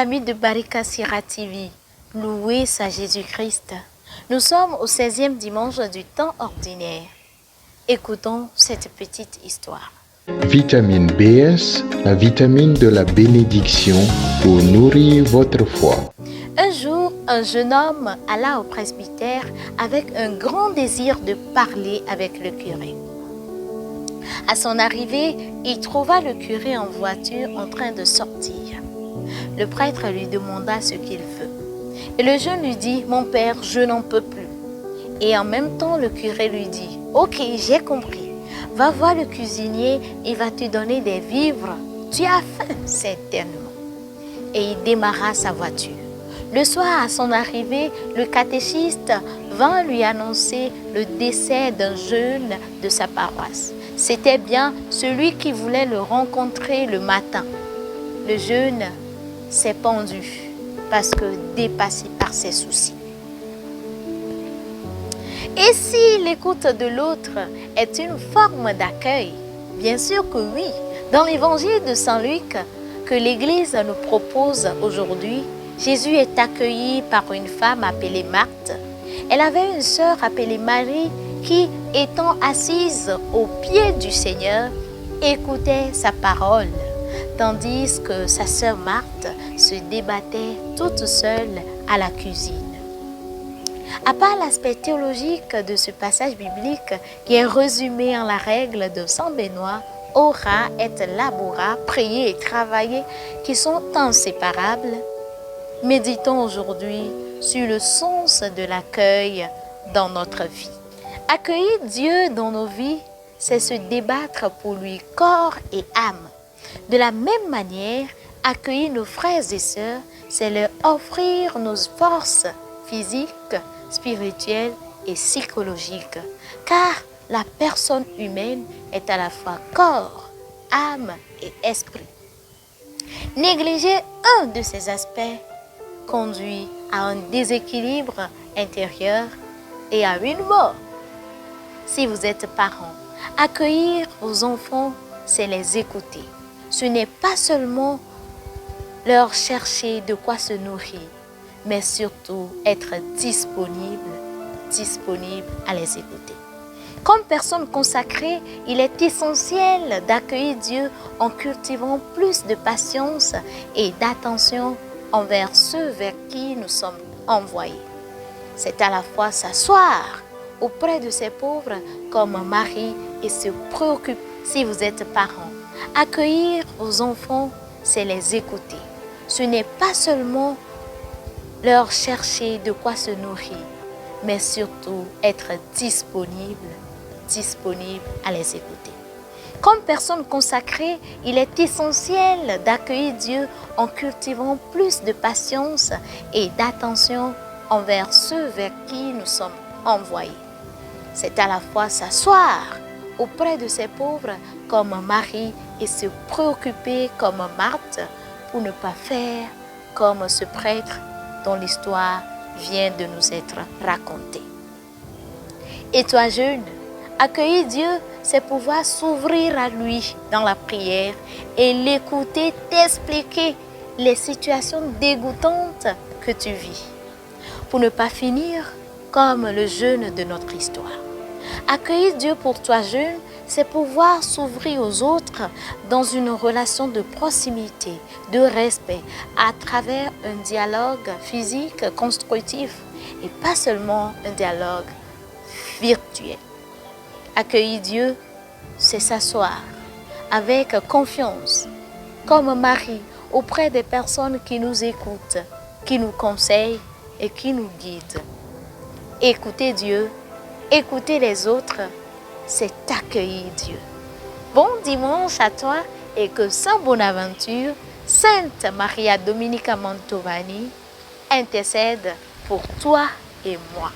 amis de Barika Sira TV, loué soit Jésus-Christ. Nous sommes au 16e dimanche du temps ordinaire. Écoutons cette petite histoire. Vitamine BS, la vitamine de la bénédiction pour nourrir votre foi. Un jour, un jeune homme alla au presbytère avec un grand désir de parler avec le curé. À son arrivée, il trouva le curé en voiture en train de sortir. Le prêtre lui demanda ce qu'il veut. Et le jeune lui dit, « Mon père, je n'en peux plus. » Et en même temps, le curé lui dit, « Ok, j'ai compris. Va voir le cuisinier, il va te donner des vivres. Tu as faim, certainement. » Et il démarra sa voiture. Le soir, à son arrivée, le catéchiste vint lui annoncer le décès d'un jeune de sa paroisse. C'était bien celui qui voulait le rencontrer le matin. Le jeune s'est pendu parce que dépassé par ses soucis. Et si l'écoute de l'autre est une forme d'accueil? Bien sûr que oui. Dans l'évangile de Saint Luc que l'Église nous propose aujourd'hui, Jésus est accueilli par une femme appelée Marthe. Elle avait une sœur appelée Marie qui, étant assise aux pieds du Seigneur, écoutait sa parole, tandis que sa sœur Marthe se débattait toute seule à la cuisine. À part l'aspect théologique de ce passage biblique qui est résumé en la règle de Saint Benoît, ora et labora, prier et travailler, qui sont inséparables, méditons aujourd'hui sur le sens de l'accueil dans notre vie. Accueillir Dieu dans nos vies, c'est se débattre pour lui corps et âme. De la même manière, accueillir nos frères et sœurs, c'est leur offrir nos forces physiques, spirituelles et psychologiques. Car la personne humaine est à la fois corps, âme et esprit. Négliger un de ces aspects conduit à un déséquilibre intérieur et à une mort. Si vous êtes parent, accueillir vos enfants, c'est les écouter. Ce n'est pas seulement leur chercher de quoi se nourrir, mais surtout être disponible à les écouter. Comme personne consacrée, il est essentiel d'accueillir Dieu en cultivant plus de patience et d'attention envers ceux vers qui nous sommes envoyés. C'est à la fois s'asseoir auprès de ces pauvres comme Marie et se préoccuper. Si vous êtes parent, accueillir vos enfants, c'est les écouter. Ce n'est pas seulement leur chercher de quoi se nourrir, mais surtout être disponible à les écouter. Comme personne consacrée, il est essentiel d'accueillir Dieu en cultivant plus de patience et d'attention envers ceux vers qui nous sommes envoyés. C'est à la fois s'asseoir auprès de ces pauvres comme Marie et se préoccuper comme Marthe pour ne pas faire comme ce prêtre dont l'histoire vient de nous être racontée. Et toi, jeune, accueillir Dieu, c'est pouvoir s'ouvrir à lui dans la prière et l'écouter t'expliquer les situations dégoûtantes que tu vis, pour ne pas finir comme le jeune de notre histoire. Accueillir Dieu pour toi, jeune, c'est pouvoir s'ouvrir aux autres dans une relation de proximité, de respect, à travers un dialogue physique constructif et pas seulement un dialogue virtuel. Accueillir Dieu, c'est s'asseoir avec confiance, comme Marie, auprès des personnes qui nous écoutent, qui nous conseillent et qui nous guident. Écouter Dieu, écouter les autres, c'est accueillir Dieu. Bon dimanche à toi et que Saint Bonaventure, Sainte Maria Dominica Mantovani, intercède pour toi et moi.